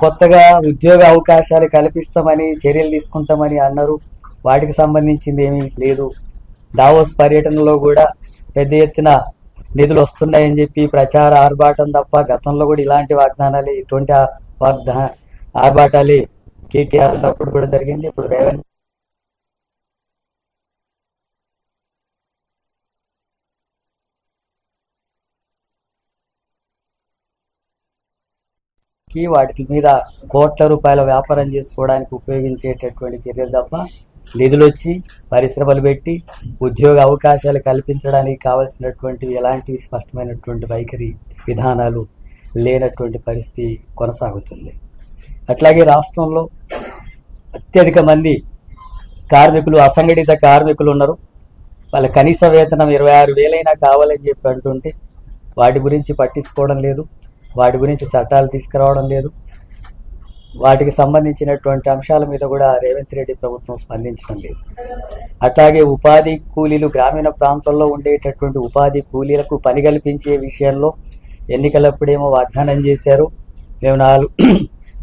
కొత్తగా ఉద్యోగ అవకాశాలు కల్పిస్తామని చర్యలు తీసుకుంటామని అన్నారు. వాటికి సంబంధించింది ఏమీ లేదు. దావోస్ పర్యటనలో కూడా పెద్ద ఎత్తున నిధులు వస్తున్నాయని చెప్పి ప్రచార ఆర్భాటం తప్ప గతంలో కూడా ఇలాంటి వాగ్దానాలు ఇటువంటి ఆర్భాటాలు కేటీఆర్ అప్పుడు కూడా జరిగింది. ఇప్పుడు రేవంత్ వాటి మీద కోట్ల రూపాయల వ్యాపారం చేసుకోవడానికి ఉపయోగించేటటువంటి చర్యలు తప్ప నిధులు వచ్చి పరిశ్రమలు పెట్టి ఉద్యోగ అవకాశాలు కల్పించడానికి కావలసినటువంటి ఎలాంటి స్పష్టమైనటువంటి వైఖరి విధానాలు లేనటువంటి పరిస్థితి కొనసాగుతుంది. అట్లాగే రాష్ట్రంలో అత్యధిక మంది కార్మికులు అసంఘటిత కార్మికులు ఉన్నారు. వాళ్ళ కనీస వేతనం 26,000 కావాలని చెప్పి అంటుంటే వాటి గురించి పట్టించుకోవడం లేదు. వాటి గురించి చట్టాలు తీసుకురావడం లేదు. వాటికి సంబంధించినటువంటి అంశాల మీద కూడా రేవంత్ రెడ్డి ప్రభుత్వం స్పందించడం లేదు. అట్లాగే ఉపాధి కూలీలు, గ్రామీణ ప్రాంతాల్లో ఉండేటటువంటి ఉపాధి కూలీలకు పని కల్పించే విషయంలో ఎన్నికలప్పుడేమో వాగ్దానం చేశారు. మేము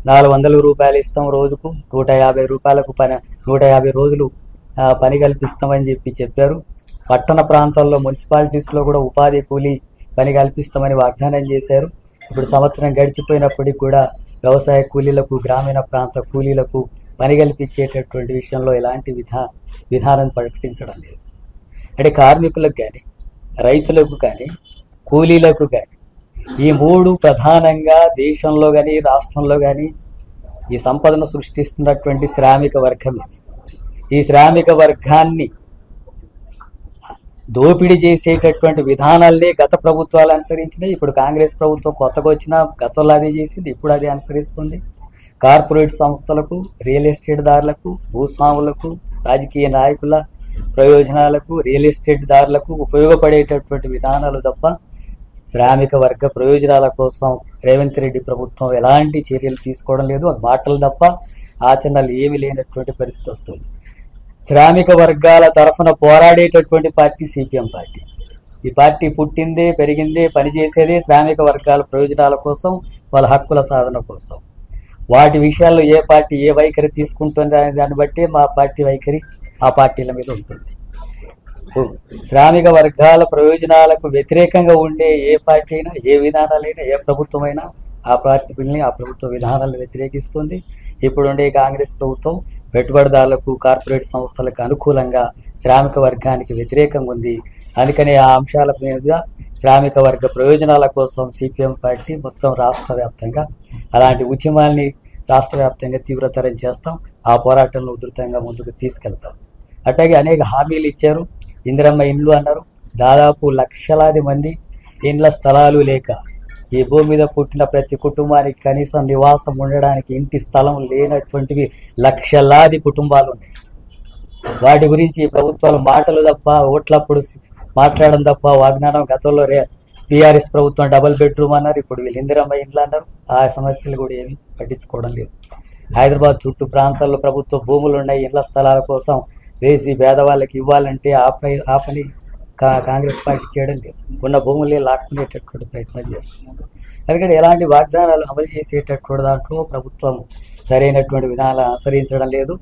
400 రూపాయలు ఇస్తాం రోజుకు, 150 రూపాయలకు 150 రోజులు పని కల్పిస్తామని చెప్పారు. పట్టణ ప్రాంతాల్లో మున్సిపాలిటీస్లో కూడా ఉపాధి కూలీ పని కల్పిస్తామని వాగ్దానం చేశారు. ఇప్పుడు సంవత్సరం గడిచిపోయినప్పటికీ కూడా వ్యవసాయ కూలీలకు, గ్రామీణ ప్రాంత కూలీలకు పని కల్పించేటటువంటి విషయంలో ఎలాంటి విధానం ప్రకటించడం లేదు. అంటే కార్మికులకు కానీ, రైతులకు కానీ, కూలీలకు కానీ ఈ మూడు ప్రధానంగా దేశంలో కానీ రాష్ట్రంలో కానీ ఈ సంపదను సృష్టిస్తున్నటువంటి శ్రామిక వర్గమే. ఈ శ్రామిక వర్గాన్ని దోపిడీ చేసేటటువంటి విధానాలనే గత ప్రభుత్వాలు అనుసరించినాయి. ఇప్పుడు కాంగ్రెస్ ప్రభుత్వం కొత్తగా వచ్చినా గతంలో అదే చేసింది, ఇప్పుడు అదే అనుసరిస్తుంది. కార్పొరేట్ సంస్థలకు, రియల్ ఎస్టేట్ దారులకు, భూస్వాములకు, రాజకీయ నాయకుల ప్రయోజనాలకు, రియల్ ఎస్టేట్ దారులకు ఉపయోగపడేటటువంటి విధానాలు తప్ప శ్రామిక వర్గ ప్రయోజనాల కోసం రేవంత్ రెడ్డి ప్రభుత్వం ఎలాంటి చర్యలు తీసుకోవడం లేదు. మాటలు తప్ప ఆచరణలు ఏమీ లేనటువంటి పరిస్థితి వస్తుంది. శ్రామిక వర్గాల తరఫున పోరాడేటటువంటి పార్టీ సిపిఎం పార్టీ. ఈ పార్టీ పుట్టిందే, పెరిగిందే, పనిచేసేదే శ్రామిక వర్గాల ప్రయోజనాల కోసం, వాళ్ళ హక్కుల సాధన కోసం. వాటి విషయాల్లో ఏ పార్టీ ఏ వైఖరి తీసుకుంటుంది అనే దాన్ని బట్టి మా పార్టీ వైఖరి ఆ పార్టీల మీద ఉంటుంది. శ్రామిక వర్గాల ప్రయోజనాలకు వ్యతిరేకంగా ఉండే ఏ పార్టీ అయినా, ఏ విధానాలైనా, ఏ ప్రభుత్వమైనా ఆ పార్టీని, ఆ ప్రభుత్వ విధానాలను వ్యతిరేకిస్తుంది. ఇప్పుడుండే కాంగ్రెస్ ప్రభుత్వం పెట్టుబడిదారులకు, కార్పొరేట్ సంస్థలకు అనుకూలంగా శ్రామిక వర్గానికి వ్యతిరేకంగా ఉంది. అందుకని ఆ అంశాల మీద శ్రామిక వర్గ ప్రయోజనాల కోసం సిపిఎం పార్టీ మొత్తం రాష్ట్ర వ్యాప్తంగా అలాంటి ఉద్యమాల్ని రాష్ట్ర వ్యాప్తంగా తీవ్రతరం చేస్తాం. ఆ పోరాటంలో ఉధృతంగా ముందుకు తీసుకెళ్తాం. అట్లాగే అనేక హామీలు ఇచ్చారు. ఇందిరమ్మ ఇండ్లు అన్నారు. దాదాపు లక్షలాది మంది ఇండ్ల స్థలాలు లేక, ఈ భూమి మీద పుట్టిన ప్రతి కుటుంబానికి కనీసం నివాసం ఉండడానికి ఇంటి స్థలం లేనటువంటివి లక్షలాది కుటుంబాలు ఉన్నాయి. వాటి గురించి ప్రభుత్వాలు మాటలు తప్ప, ఓట్లప్పుడు మాట్లాడడం తప్ప వాగ్దానం. గతంలో టీఆర్ఎస్ ప్రభుత్వం డబుల్ బెడ్రూమ్ అన్నారు, ఇప్పుడు వీళ్ళు ఇందిరమ్మ ఇండ్లు అన్నారు. ఆ సమస్యలు కూడా ఏమీ పట్టించుకోవడం లేదు. హైదరాబాద్ చుట్టూ ప్రాంతాల్లో ప్రభుత్వ భూములు ఉన్నాయి. ఇళ్ల స్థలాల కోసం వేసి పేదవాళ్ళకి ఇవ్వాలంటే ఆ పని కాంగ్రెస్ పార్టీ చేయడం లేదు. ఉన్న భూములే లాక్కునేటటువంటి ప్రయత్నం చేస్తున్నారు. ఎందుకంటే ఎలాంటి వాగ్దానాలు అమలు చేసేటటువంటి దాంట్లో ప్రభుత్వం సరైనటువంటి విధానాలు అనుసరించడం లేదు.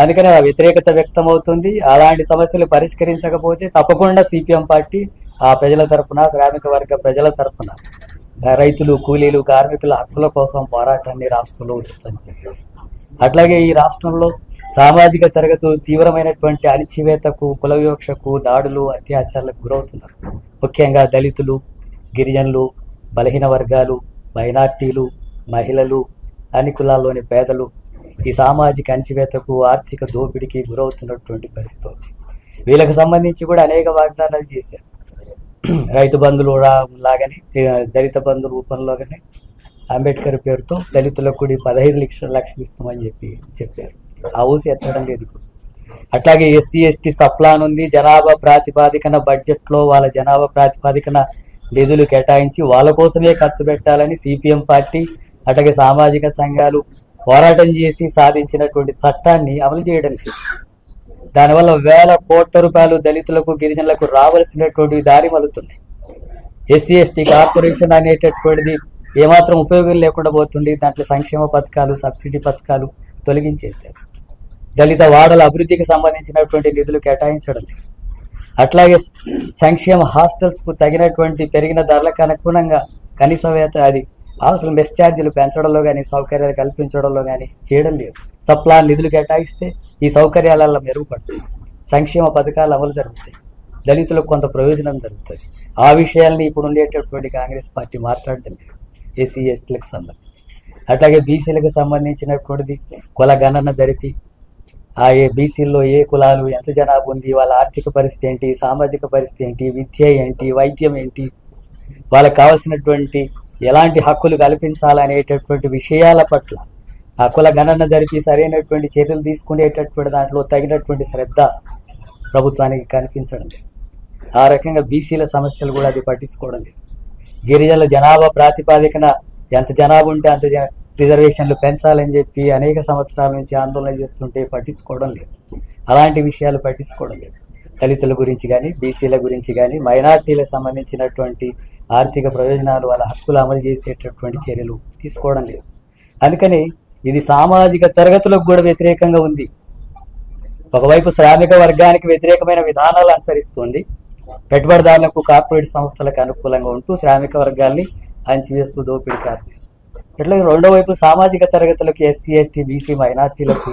అందుకని ఆ వ్యతిరేకత వ్యక్తం అవుతుంది. అలాంటి సమస్యలు పరిష్కరించకపోతే తప్పకుండా సిపిఎం పార్టీ ఆ ప్రజల తరఫున, శ్రామిక వర్గ ప్రజల తరఫున, రైతులు, కూలీలు, కార్మికుల హక్కుల కోసం పోరాటాన్ని రాష్ట్రంలో ఉధృతం చేశారు. అట్లాగే ఈ రాష్ట్రంలో సామాజిక తరగతులు తీవ్రమైనటువంటి అణిచివేతకు, కుల వివక్షకు, దాడులు, అత్యాచారాలకు గురవుతున్నారు. ముఖ్యంగా దళితులు, గిరిజనులు, బలహీన వర్గాలు, మైనార్టీలు, మహిళలు, అన్ని కులాల్లోని పేదలు ఈ సామాజిక అణిచివేతకు, ఆర్థిక దోపిడీకి గురవుతున్నటువంటి పరిస్థితి. వీళ్ళకి సంబంధించి కూడా అనేక వాగ్దానాలు చేశారు. రైతు బంధువులు లాగానే, దళిత బంధు రూపంలోగానే అంబేద్కర్ పేరుతో దళితులకు కూడా 15 లక్షలు ఇస్తామని చెప్పారు. ఆ ఊసి ఎత్తడం లేదు ఇప్పుడు. అట్లాగే ఎస్సీ ఎస్టీ సప్లాన్ ఉంది. జనాభా ప్రాతిపాదికన బడ్జెట్లో వాళ్ళ జనాభా ప్రాతిపాదికన నిధులు కేటాయించి వాళ్ళ కోసమే ఖర్చు పెట్టాలని సిపిఎం పార్టీ, అట్లాగే సామాజిక సంఘాలు పోరాటం చేసి సాధించినటువంటి చట్టాన్ని అమలు చేయడం లేదు. దానివల్ల వేల కోట్ల రూపాయలు దళితులకు, గిరిజనులకు రావాల్సినటువంటి దారి మలుతున్నాయి. ఎస్సీ ఎస్టీ కార్పొరేషన్ అనేటటువంటిది ఏమాత్రం ఉపయోగం లేకుండా పోతుంది. దాంట్లో సంక్షేమ పథకాలు, సబ్సిడీ పథకాలు తొలగించేశారు. దళిత వాడల అభివృద్ధికి సంబంధించినటువంటి నిధులు కేటాయించడం లేదు. అట్లాగే సంక్షేమ హాస్టల్స్కు తగినటువంటి పెరిగిన ధరలకు అనుగుణంగా కనీస అది అసలు మెస్ ఛార్జీలు పెంచడంలో కానీ, సౌకర్యాలు కల్పించడంలో కానీ చేయడం లేదు. సప్లా నిధులు కేటాయిస్తే ఈ సౌకర్యాలలో మెరుగుపడుతుంది, సంక్షేమ పథకాలు అమలు జరుగుతాయి, దళితులకు కొంత ప్రయోజనం జరుగుతుంది. ఆ విషయాల్ని ఇప్పుడు ఉండేటటువంటి కాంగ్రెస్ పార్టీ మాట్లాడడం లేదు. ఎస్సీ ఎస్టీలకు సంబంధించి అట్లాగే బీసీలకు సంబంధించినటువంటిది కుల గణన జరిపి ఆ బీసీల్లో ఏ కులాలు ఎంత జనాభా ఉంది, వాళ్ళ ఆర్థిక పరిస్థితి ఏంటి, సామాజిక పరిస్థితి ఏంటి, విద్య ఏంటి, వైద్యం ఏంటి, వాళ్ళకి కావాల్సినటువంటి ఎలాంటి హక్కులు కల్పించాలనేటటువంటి విషయాల పట్ల ఆ కుల గణన జరిపి సరైనటువంటి చర్యలు తీసుకునేటటువంటి దాంట్లో తగినటువంటి శ్రద్ధ ప్రభుత్వానికి కనిపించడం లేదు. ఆ రకంగా బీసీల సమస్యలు కూడా అది పట్టించుకోవడం లేదు. గిరిజనుల జనాభా ప్రాతిపాదికన ఎంత జనాభా ఉంటే అంత రిజర్వేషన్లు పెంచాలని చెప్పి అనేక సంవత్సరాల నుంచి ఆందోళన చేస్తుంటే పట్టించుకోవడం లేదు. అలాంటి విషయాలు పట్టించుకోవడం లేదు. దళితుల గురించి కానీ, బీసీల గురించి కానీ, మైనార్టీలకు సంబంధించినటువంటి ఆర్థిక ప్రయోజనాలు, వాళ్ళ హక్కులు అమలు చేసేటటువంటి చర్యలు తీసుకోవడం లేదు. అందుకని ఇది సామాజిక తరగతులకు కూడా వ్యతిరేకంగా ఉంది. ఒకవైపు శ్రామిక వర్గానికి వ్యతిరేకమైన విధానాలు అనుసరిస్తుంది, పెట్టుబడిదారులకు, కార్పొరేట్ సంస్థలకు అనుకూలంగా ఉంటూ శ్రామిక వర్గాల్ని అణచివేస్తూ దోపిడీ కార్మికులు. ఇట్లా రెండో వైపు సామాజిక తరగతులకు, ఎస్సీ ఎస్టీ బీసీ మైనార్టీలకు,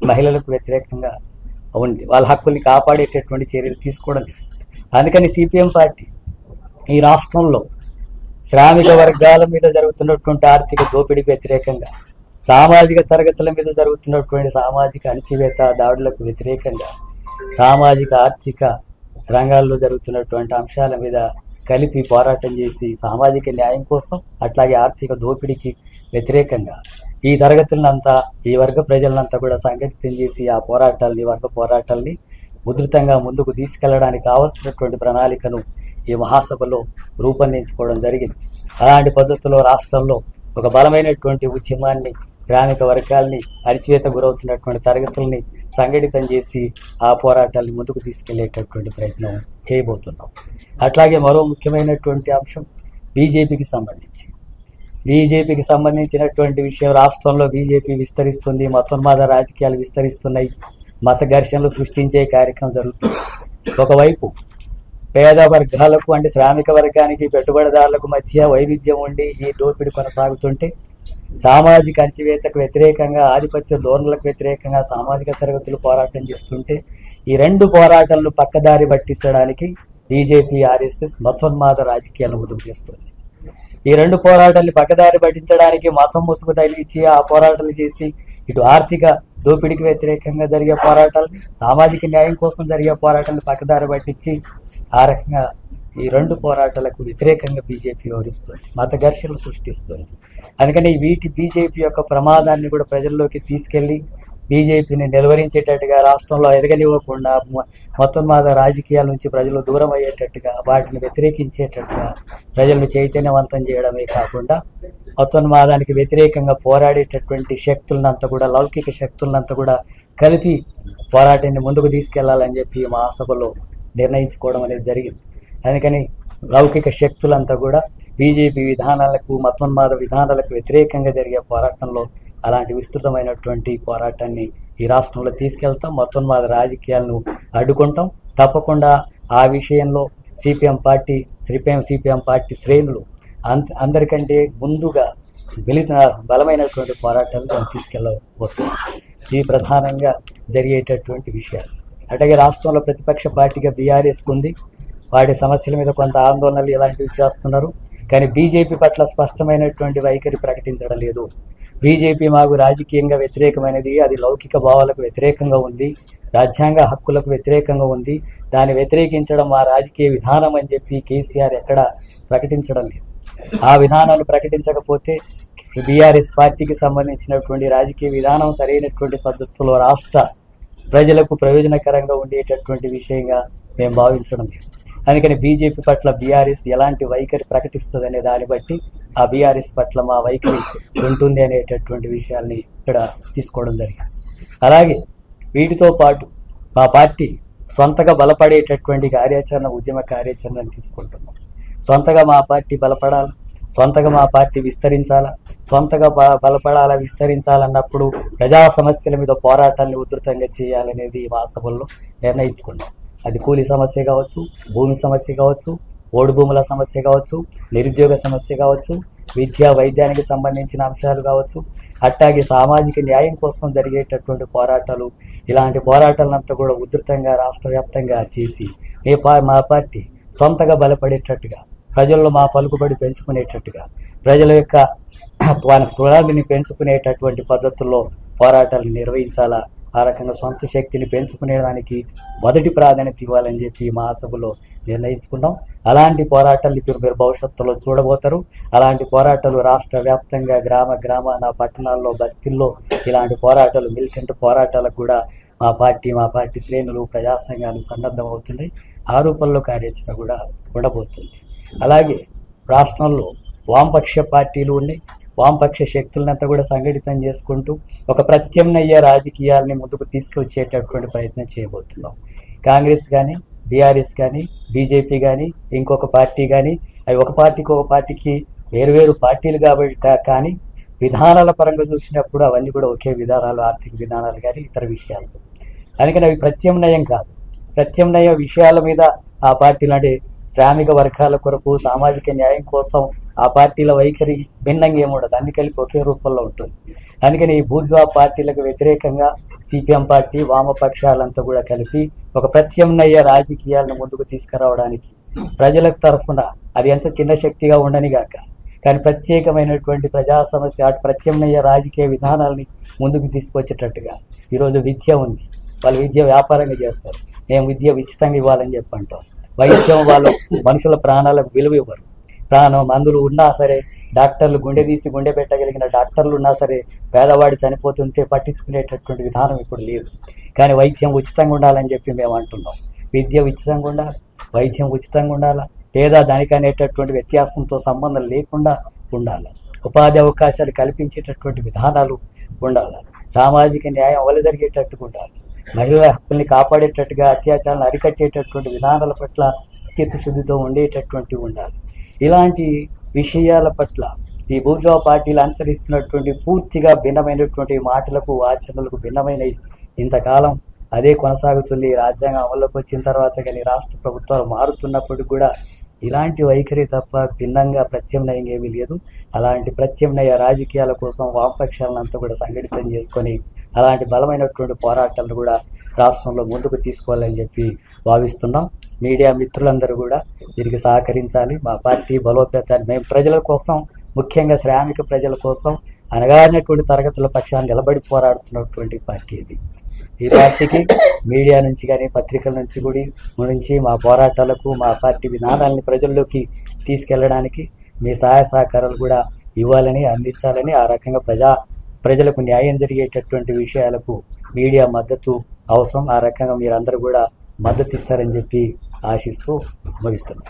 మహిళలకు వ్యతిరేకంగా ఉంది. వాళ్ళ హక్కుల్ని కాపాడేటటువంటి చర్యలు తీసుకోవడం లేదు. అందుకని సిపిఎం పార్టీ ఈ రాష్ట్రంలో శ్రామిక వర్గాల మీద జరుగుతున్నటువంటి ఆర్థిక దోపిడీకి వ్యతిరేకంగా, సామాజిక తరగతుల మీద జరుగుతున్నటువంటి సామాజిక అణచివేత దాడులకు వ్యతిరేకంగా, సామాజిక ఆర్థిక రంగాల్లో జరుగుతున్నటువంటి అంశాల మీద కలిపి పోరాటం చేసి సామాజిక న్యాయం కోసం, అట్లాగే ఆర్థిక దోపిడీకి వ్యతిరేకంగా ఈ తరగతులంతా, ఈ వర్గ ప్రజలంతా కూడా సంఘటితం చేసి ఆ పోరాటాలని, వర్గ పోరాటాలని ఉధృతంగా ముందుకు తీసుకెళ్లడానికి కావాల్సినటువంటి ప్రణాళికను ఈ మహాసభలో రూపొందించుకోవడం జరిగింది. అలాంటి పద్ధతిలో రాష్ట్రంలో ఒక బలమైనటువంటి ఉద్యమాన్ని, గ్రామిక వర్గాల్ని, అణచివేత గురవుతున్నటువంటి తరగతుల్ని సంఘటితం చేసి ఆ పోరాటాన్ని ముందుకు తీసుకెళ్లేటటువంటి ప్రయత్నం చేయబోతున్నాం. అట్లాగే మరో ముఖ్యమైనటువంటి అంశం బీజేపీకి సంబంధించినటువంటి విషయం. రాష్ట్రంలో బీజేపీ విస్తరిస్తుంది, మతోన్మాద రాజకీయాలు విస్తరిస్తున్నాయి, మత ఘర్షణలు సృష్టించే కార్యక్రమం జరుగుతుంది. ఒకవైపు పేద వర్గాలకు అంటే శ్రామిక వర్గానికి, పెట్టుబడిదారులకు మధ్య వైవిధ్యం ఉండి ఈ దోపిడీ కొనసాగుతుంటే, సామాజిక అణచివేతకు వ్యతిరేకంగా, ఆధిపత్య ధోరణులకు వ్యతిరేకంగా సామాజిక తరగతులు పోరాటం చేస్తుంటే, ఈ రెండు పోరాటాలను పక్కదారి పట్టించడానికి బీజేపీ, ఆర్ఎస్ఎస్ మతోన్మాద రాజకీయాలను ముందుకు చేస్తుంది. ఈ రెండు పోరాటాన్ని పక్కదారి పట్టించడానికి మతం ముసుగు తగిలించి ఆ పోరాటాలు చేసి, ఇటు ఆర్థిక దోపిడీకి వ్యతిరేకంగా జరిగే పోరాటాలు, సామాజిక న్యాయం కోసం జరిగే పోరాటాలను పక్కదారి పట్టించి ఆ రకంగా ఈ రెండు పోరాటాలకు వ్యతిరేకంగా బీజేపీ వ్యవహరిస్తుంది, మత ఘర్షణలు సృష్టిస్తుంది. అందుకని వీటి బీజేపీ యొక్క ప్రమాదాన్ని కూడా ప్రజల్లోకి తీసుకెళ్లి బీజేపీని నిలువరించేటట్టుగా, రాష్ట్రంలో ఎదగనివ్వకుండా, మతోన్మాద రాజకీయాల నుంచి ప్రజలు దూరం అయ్యేటట్టుగా, వాటిని వ్యతిరేకించేటట్టుగా ప్రజలను చైతన్యవంతం చేయడమే కాకుండా మతోన్మాదానికి వ్యతిరేకంగా పోరాడేటటువంటి శక్తులనంతా కూడా, లౌకిక శక్తులనంతా కూడా కలిపి పోరాటాన్ని ముందుకు తీసుకెళ్లాలని చెప్పి మహాసభలో నిర్ణయించుకోవడం అనేది జరిగింది. అందుకని లౌకిక శక్తులంతా కూడా బీజేపీ విధానాలకు, మతోన్మాద విధానాలకు వ్యతిరేకంగా జరిగే పోరాటంలో అలాంటి విస్తృతమైనటువంటి పోరాటాన్ని ఈ రాష్ట్రంలో తీసుకెళ్తాం. మతోన్మాద రాజకీయాలను అడ్డుకుంటాం. తప్పకుండా ఆ విషయంలో సిపిఎం పార్టీ శ్రేణులు అందరికంటే ముందుగా బలమైనటువంటి పోరాటాలను తీసుకెళ్ళబోతున్నాం. ఇవి ప్రధానంగా జరిగేటటువంటి విషయాలు. అట్లాగే రాష్ట్రంలో ప్రతిపక్ష పార్టీగా బీఆర్ఎస్ ఉంది. వాటి సమస్యల మీద కొంత ఆందోళనలు ఇలాంటివి చేస్తున్నారు. కానీ బీజేపీ పట్ల స్పష్టమైనటువంటి వైఖరి ప్రకటించడం లేదు. బీజేపీ మాకు రాజకీయంగా వ్యతిరేకమైనది, అది లౌకిక భావాలకు వ్యతిరేకంగా ఉంది, రాజ్యాంగ హక్కులకు వ్యతిరేకంగా ఉంది, దాన్ని వ్యతిరేకించడం మా రాజకీయ విధానం అని చెప్పి కేసీఆర్ ఎక్కడ ప్రకటించడం లేదు. ఆ విధానాలు ప్రకటించకపోతే బీఆర్ఎస్ పార్టీకి సంబంధించినటువంటి రాజకీయ విధానం సరైనటువంటి పద్ధతిలో రాష్ట్ర ప్రజలకు ప్రయోజనకరంగా ఉండేటటువంటి విషయంగా మేము భావించడం లేదు. అందుకని బీజేపీ పట్ల బీఆర్ఎస్ ఎలాంటి వైఖరి ప్రకటిస్తుంది అనే దాన్ని బట్టి ఆ బీఆర్ఎస్ పట్ల మా వైఖరి ఉంటుంది అనేటటువంటి విషయాల్ని ఇక్కడ తీసుకోవడం జరిగింది. అలాగే వీటితో పాటు మా పార్టీ సొంతగా బలపడేటటువంటి కార్యాచరణ, ఉద్యమ కార్యాచరణను తీసుకుంటున్నాం. సొంతగా మా పార్టీ బలపడాలి, సొంతగా మా పార్టీ విస్తరించాలా, సొంతగా బలపడాలా, విస్తరించాలన్నప్పుడు ప్రజా సమస్యల మీద పోరాటాన్ని ఉధృతంగా చేయాలనేది మా సభల్లో నిర్ణయించుకున్నాం. అది కూలీ సమస్య కావచ్చు, భూమి సమస్య కావచ్చు, ఓడు భూముల సమస్య కావచ్చు, నిరుద్యోగ సమస్య కావచ్చు, విద్యా వైద్యానికి సంబంధించిన అంశాలు కావచ్చు, అట్లాగే సామాజిక న్యాయం కోసం జరిగేటటువంటి పోరాటాలు, ఇలాంటి పోరాటాలంతా కూడా ఉధృతంగా రాష్ట్ర వ్యాప్తంగా చేసి మా పార్టీ సొంతగా బలపడేటట్టుగా, ప్రజల్లో మా పలుకుబడి పెంచుకునేటట్టుగా, ప్రజల యొక్క పునాదిని పెంచుకునేటటువంటి పద్ధతుల్లో పోరాటాలు నిర్వహించాలా. ఆ రకంగా సొంత శక్తిని పెంచుకునేదానికి మొదటి ప్రాధాన్యత ఇవ్వాలని చెప్పి మహాసభలో నిర్ణయించుకున్నాం. అలాంటి పోరాటాలు ఇప్పుడు మీరు భవిష్యత్తులో చూడబోతారు. అలాంటి పోరాటాలు రాష్ట్ర వ్యాప్తంగా గ్రామాన పట్టణాల్లో, బస్తీల్లో ఇలాంటి పోరాటాలు, మిలిటెంట్ పోరాటాలకు కూడా మా పార్టీ శ్రేణులు, ప్రజా సంఘాలు సన్నద్ధం అవుతున్నాయి. ఆ రూపంలో కార్యాచరణ కూడా ఉండబోతుంది. అలాగే రాష్ట్రంలో వామపక్ష పార్టీలు ఉన్నాయి. వామపక్ష శక్తులనంతా కూడా సంఘటితం చేసుకుంటూ ఒక ప్రత్యామ్నాయ రాజకీయాల్ని ముందుకు తీసుకొచ్చేటటువంటి ప్రయత్నం చేయబోతున్నాం. కాంగ్రెస్ కానీ, బీఆర్ఎస్ కానీ, బీజేపీ కానీ, ఇంకొక పార్టీ కానీ, అవి ఒక పార్టీకి వేరువేరు పార్టీలు కాబట్టి కానీ విధానాల పరంగా చూసినప్పుడు అవన్నీ కూడా ఒకే విధానాలు, ఆర్థిక విధానాలు కానీ ఇతర విషయాలు. అందుకని అవి ప్రత్యామ్నాయం కాదు. ప్రత్యామ్నాయ విషయాల మీద ఆ పార్టీలు, అంటే శ్రామిక వర్గాల కొరకు, సామాజిక న్యాయం కోసం ఆ పార్టీల వైఖరి భిన్నంగా ఏముండదు, అన్ని కలిపి ఒకే రూపంలో ఉంటుంది. అందుకని ఈ బూర్జువా పార్టీలకు వ్యతిరేకంగా సిపిఎం పార్టీ, వామపక్షాలంతా కూడా కలిపి ఒక ప్రత్యామ్నాయ రాజకీయాలను ముందుకు తీసుకురావడానికి ప్రజల తరఫున, అది ఎంత చిన్న శక్తిగా ఉండనిగాక కానీ ప్రత్యేకమైనటువంటి ప్రజా సమస్య, అటు ప్రత్యామ్నాయ రాజకీయ విధానాలని ముందుకు తీసుకొచ్చేటట్టుగా. ఈరోజు విద్య ఉంది, వాళ్ళు విద్య వ్యాపారంగా చేస్తారు. మేము విద్య ఉచితంగా ఇవ్వాలని చెప్పంటాం. వైద్యం వాళ్ళు మనుషుల ప్రాణాలకు విలువ ఇవ్వరు. మందులు ఉన్నా సరే, డాక్టర్లు గుండె తీసి గుండె పెట్టగలిగిన డాక్టర్లు ఉన్నా సరే, పేదవాడు చనిపోతుంటే పట్టించుకునేటటువంటి విధానం ఇప్పుడు లేదు. కానీ వైద్యం ఉచితంగా ఉండాలని చెప్పి మేము అంటున్నాం. విద్య ఉచితంగా ఉండాలి, వైద్యం ఉచితంగా ఉండాలి, లేదా దానికి అనేటటువంటి వ్యత్యాసంతో సంబంధం లేకుండా ఉండాలి. ఉపాధి అవకాశాలు కల్పించేటటువంటి విధానాలు ఉండాలి. సామాజిక న్యాయం అమలు జరిగేటట్టుగా ఉండాలి. మహిళల హక్కుల్ని కాపాడేటట్టుగా, అత్యాచారాలను అరికట్టేటటువంటి విధానాల పట్ల చిత్తశుద్ధితో ఉండేటటువంటి ఉండాలి. ఇలాంటి విషయాల పట్ల ఈ బూర్జువా పార్టీలు అనుసరిస్తున్నటువంటి పూర్తిగా భిన్నమైనటువంటి మాటలకు, ఆచరణలకు భిన్నమైన ఇంతకాలం అదే కొనసాగుతుంది. రాజ్యాంగం అమల్లోకి వచ్చిన తర్వాత కానీ రాష్ట్ర ప్రభుత్వాలు మారుతున్నప్పుడు కూడా ఇలాంటి వైఖరి తప్ప భిన్నంగా ప్రత్యామ్నాయంగా ఏమీ లేదు. అలాంటి ప్రత్యామ్నాయ రాజకీయాల కోసం వామపక్షాలంతా కూడా సంఘటితం చేసుకొని అలాంటి బలమైనటువంటి పోరాటాలను కూడా రాష్ట్రంలో ముందుకు తీసుకోవాలని చెప్పి భావిస్తున్నాం. మీడియా మిత్రులందరూ కూడా దీనికి సహకరించాలి. మా పార్టీ బలోపేతాన్ని మేము ప్రజల కోసం, ముఖ్యంగా శ్రామిక ప్రజల కోసం, అనగారినటువంటి తరగతుల పక్షాన్ని నిలబడి పోరాడుతున్నటువంటి పార్టీ ఇది. ఈ పార్టీకి మీడియా నుంచి కానీ, పత్రికల నుంచి మా పోరాటాలకు, మా పార్టీ విధానాలని ప్రజల్లోకి తీసుకెళ్లడానికి మీ సహాయ సహకారాలు కూడా ఇవ్వాలని, అందించాలని, ఆ రకంగా ప్రజలకు న్యాయం జరిగేటటువంటి విషయాలకు మీడియా మద్దతు అవసరం. ఆ రకంగా మీరందరూ కూడా మద్దతు ఇస్తారని చెప్పి ఆశిస్తూ ముగిస్తున్నాం.